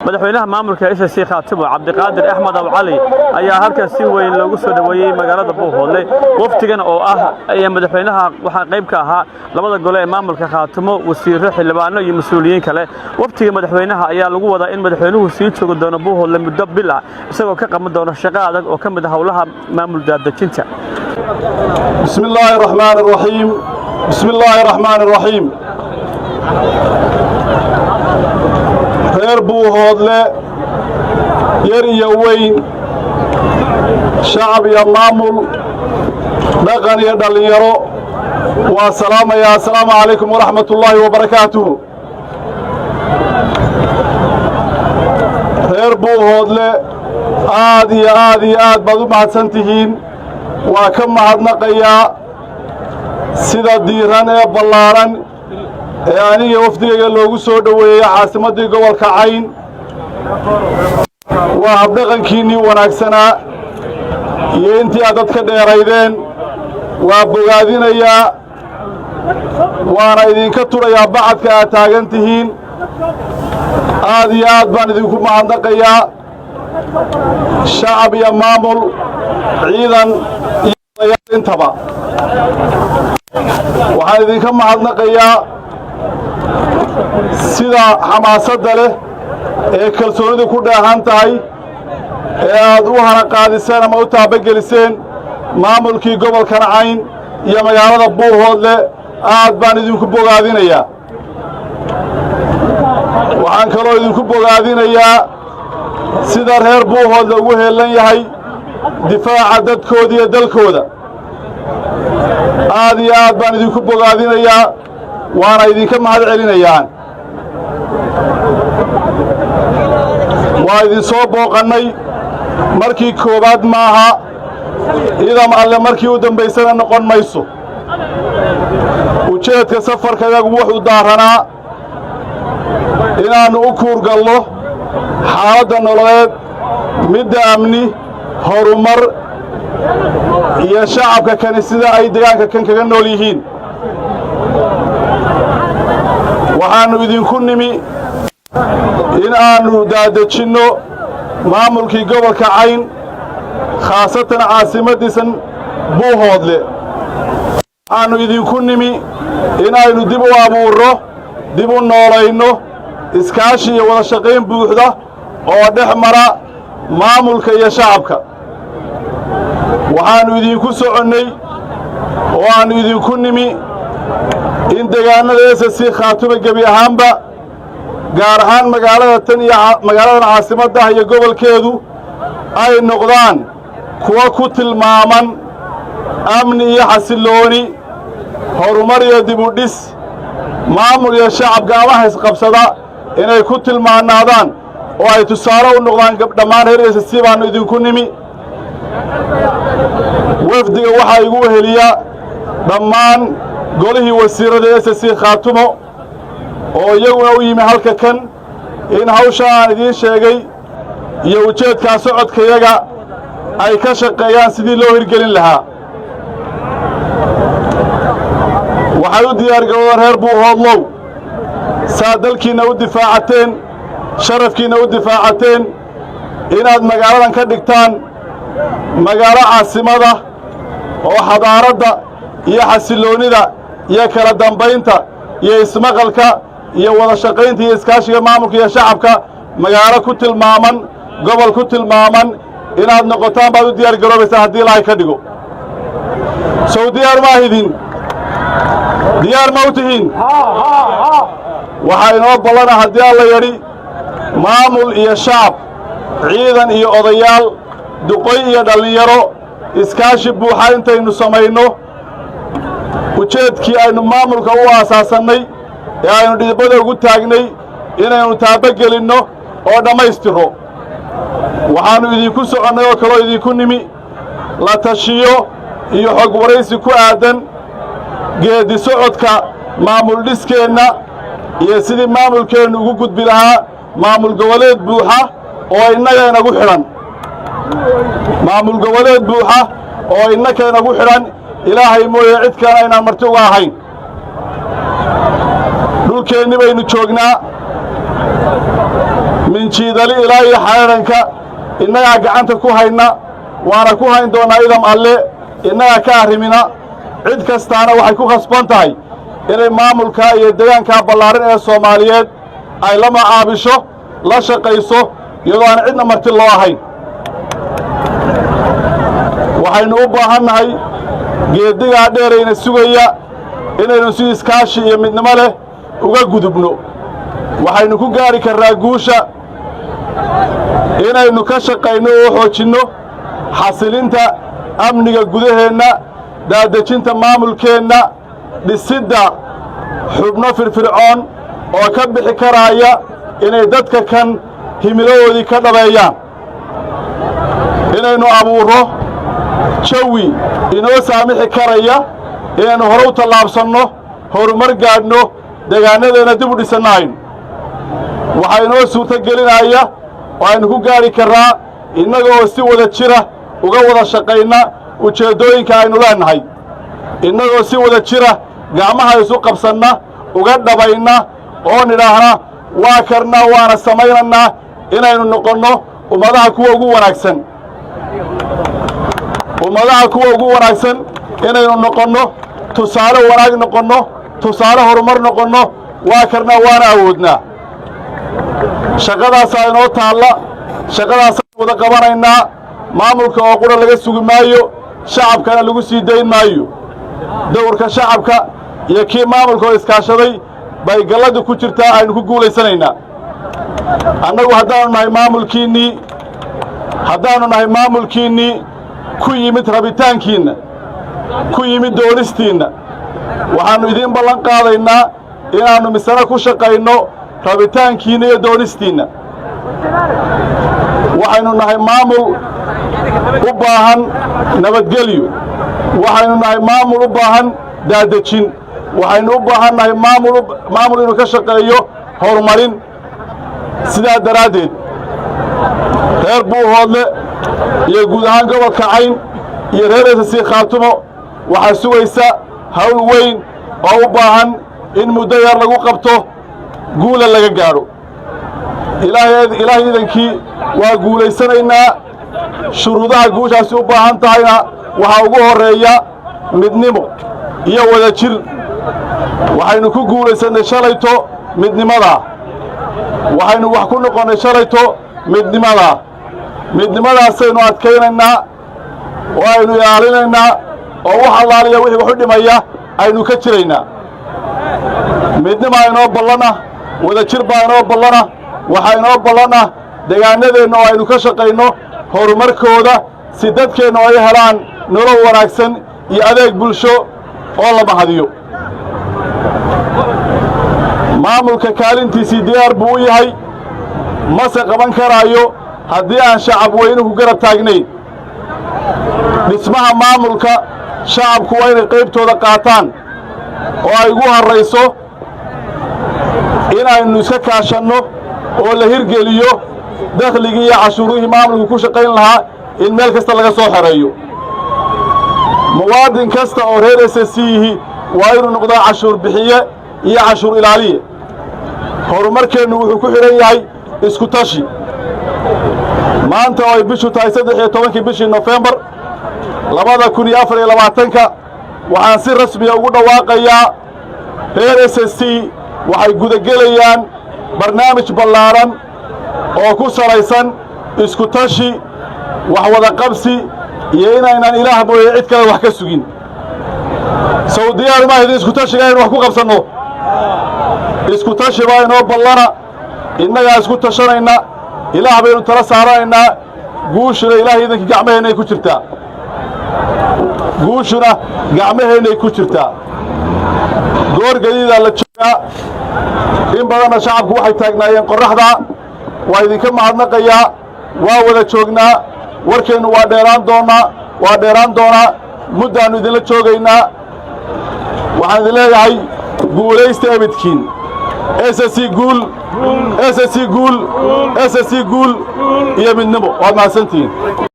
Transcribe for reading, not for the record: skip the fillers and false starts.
madaxweynaha maamulka SSC Khaatimo Cabdiqaadir Axmed Abu Cali ayaa halkaas si weyn loogu soo dhaweeyay magaalada Buuhoodle waftigan oo ah ay madaxweynaha waxa qayb ka ahaa labada gole ee maamulka Khaatimo wasiirro xildhibaano iyo mas'uuliyiin kale waftiga madaxweynaha ayaa lagu wadaa in madaxweynuhu sii joogo doono Buuhoodle muddo bil ah isagoo ka qaban doona shaqo adag oo kamid ah hawlaha maamul daadajinta bismillaahir rahmaanir rahiim bismillaahir rahmaanir rahiim reer Buuhoodle yar iyo weyn shacab iyo maamul dhaqan iyo dhalinyaro waa salaamaya assalaamu calaykum waraxmatullaahi wabarakaatuh reer Buuhoodle aad iyo aad baad u mahadsantihiin waa ka mahadnaqayaa sida diiran ee ballaaran ee aniga wafdigayga loogu soo dhaweeyay caasimadii gobolka Cayn waa habdhaqankiinii wanaagsanaa iyo intii aad dadka dheeraydeen waa bogaadinayaa waana idinka turayaa bacadka aad taagan tihiin aad iyo aad baan idinku mahadnaqayaa shacab iyo maamul ciidan iyo odayaal intaba waxaan idinka mahadnaqayaa sida xamaasadda leh ee kalsoonidu ku dheehan tahay ee aad u hanaqaadiseen ama u taabageliseen maamulkii gobolkan Cayn iyo magaalada Buuhoodle aad baan idinku bogaadinayaa waxaan kaloo idinku bogaadinayaa sida reer Buuhoodle ugu heelan yahay difaaca dadkooda iyo dalkooda aad iyo aad baan idinku bogaadinayaa waana idinka mahad celinayaan waa idin soo booqannay markii koobaad maaha idam alle markii u dambaysana noqon mayso ujeedka safarkayagu wuxuu daaranaa inaannu u kuurgallo xaaladda nololeed midda amni horumar iyo shacabka kani sida ay deegaanka kan kaga nool yihiin waxaannu idinku nimi in aannu daadejinno maamulkii gobolka Cayn khaasatan caasimadiisan Buuhoodle waxaannu idinku nimi in aynu dib u abuurro dib u noolayno iskaashi iyo wada shaqayn buuxda oo dhex mara maamulka iyo shacabka waxaannu idinku soconnay oo aannu idinku nimi in deegaanada SSC Khaatimo gebi ahaanba gaar ahaan magaalada tan iyo magaaladan caasimadda iyo gobolkeedu ay noqdaan kuwa ku tilmaaman amni iyo xasilooni horumar iyo dib u dhis maamul iyo shacab gacmaha isqabsada inay ku tilmaanaadaan oo ay tusaale u noqdaan dhammaan reer SSC baannu idinku nimi wafdiga waxaa igu weheliya dhammaan golihii wasiirada SSC Khaatimo oo iyaguna u yimi halka kan in hawsha aan idiin sheegay iyo ujeedkaa socodkayaga ay ka shaqeeyaan sidii loo hirgelin lahaa waxay u diyaargaroodeen reer Buuhoodlow saa dalkiinna u difaacateen sharafkiinna u difaacateen inaad magaaladan ka dhigtaan magaalo caasimada oo xadaaradda iyo xasiloonida iyo kala dambaynta iyo ismaqalka iyo wada shaqaynta iyo iskaashiga maamulka iyo shacabka magaalo ku tilmaaman gobol ku tilmaaman inaad noqotaan baad u diyaar garoobaysaa haddii Ilaahay ka dhigo soo diyaar ma ahidin diyaar ma u tihiin waxaa inoo ballana haddii alla yidhi maamul iyo shacab ciidan iyo odayaal duqoy iyo dhallinyaro iskaashi buuxa intaynu samayno ujeedkii aynu maamulka u aasaasannay ee aynu dhidibada ugu taagnay inaynu taabagelinno oo dhammaystiro waxaannu idinku soconnay oo kaloo idinku nimi la tashiyo iyo xog waraysi ku aadan geedi socodka maamul dhiskeenna iyo sidii maamulkeennu ugu gudbi lahaa maamul goboleed buuxa oo innaga inagu xidhan maamul goboleed buuxa oo innaka inagu xidhan ilaahay mooye cid kale aynaan marti uga ahayn dhulkeenni baynu joognaa min jiidali ilaa iyo xeedhanka innagaa gacanta ku hayna waana ku hayn doonnaa idam alle innagaa ka arrimina cid kastaana waxay ku khasban tahay inay maamulka iyo deegaankaa ballaaran ee Soomaaliyeed ay la macaabisho la shaqayso iyadoo aan cidna marti loo ahayn waxaynu u baahannahay geedigaa dheerayna sugaya inaynu si iskaashi iyo midnimo leh uga gudubno waxaynu ku gaari karnaa guusha inaynu ka shaqayno oo xoojinno xasilinta amniga gudaheenna daadejinta maamulkeenna dhisidda xubno firfircoon oo ka bixi karaaya inay dadka kan himiladoodii ka dhabeeyaan inaynu abuurro jawi inoo saamixi karaya inaynu hore u tallaabsanno horumar gaadhno deegaanadeenna dib u dhisannahayno waxaa inoo suurtogelinaya oo aynu ku gaari karraa innagoo si wada jira uga wada shaqayna ujeeddooyinka aynu leennahay innagoo si wada jira gacmaha isu qabsanna uga dhabayna oo nidhaahna waa karnaa waana samaynannaa inaynu noqonno ummadaha kuwa ugu wanaagsan inaynu noqonno tusaale wanaag noqonno tusaale horumar noqonno waa karnaa waana awoodnaa shaqadaasaa inoo taalla shaqadaasaan wada qabanaynaa maamulka oo qura laga sugi maayo shacabkana lagu sii dayn maayo dowrka shacabka iyo kii maamulka oo iskaashaday bay galladu ku jirtaa aynu ku guulaysanaynaa annagu haddaannu nahay maamulkiinnii ku yimid rabitaankiinna ku yimid doonistiinna waxaannu idiin ballan qaadaynaa inaannu misana ku shaqayno rabitaankiinna iyo doonistiinna waxaynu nahay maamul u baahan nabadgelyo waxaynu nahay maamul u baahan daadejin waxaynu u baahan nahay maamul inuu ka shaqeeyo horumarin sidaa daraaddeed reer Buuhoodle iyo guud ahaan gobolka Cayn iyo reer SSC Khaatumo waxaa sugaysa hawl weyn oo u baahan in muddo yar lagu qabto guula laga gaadho ilaahay idankii waa guulaysanaynaa shuruudaha guushaasi u baahan tahayna waxaa ugu horreeya midnimo iyo wada jir waxaynu ku guulaysannay shalayto midnimadaa waxaynu wax ku noqonnay shalayto midnimadaasaynu adkaynaynaa oo aynu ilaalinaynaa oo wax allaaliya wixii wax u dhimaya aynu ka jiraynaa midnimaa inoo ballana wada jir baa inoo ballana waxaa inoo ballana deegaanadeenna oo aynu ka shaqayno horumarkooda si dadkeenna ay helaan nolol wanaagsan iyo adeeg bulsho oo la mahadiyo maamulka kaalintiisii diyaar buu u yahay mase qaban karaayo haddii aan shacab weynuhu garab taagnayn dhismaha maamulka shacabku waa inay qaybtooda qaataan oo ay ugu horrayso inaynu iska kaashanno oo la hirgeliyo dakhligii iyo cashuurihii maamulku ku shaqayn lahaa in meel kasta laga soo xoreeyo muwaadin kasta oo reer SSC waa inuu noqdaa cashuur bixiye iyo cashuur ilaaliye horumarkeennu wuxuu ku xidhan yahay isku tashi maanta oo ay bishu tahay 13 bishii November 2024 waxaan si rasmiya ugu dhawaaqayaa reer SSC waxay gudagelayaan barnaamij ballaaran oo ku salaysan isku tashi wax wada qabsi iyo inaynan ilaah mooye cid kale wax ka sugin Saudiyaad ma idin isku tashiga inuu wax ku qabsano isku tashi baa inoo ballana innaga isku tashanayna ilaah baynu tala saaranaynaa guushuna ilaahay idinka gacmaheennay ku jirtaa goor gadiida la joogaa in badanna shacabku waxay taagnaayeen qorraxda waa idinka mahadnaqayaa waa wada joognaa warkeennu waa dheeraan doonaa muddaannu idinla joogaynaa waxaan idin leeyahay guulaysta ebidkiin SSC guul iyo midnimo waad mahadsantihiin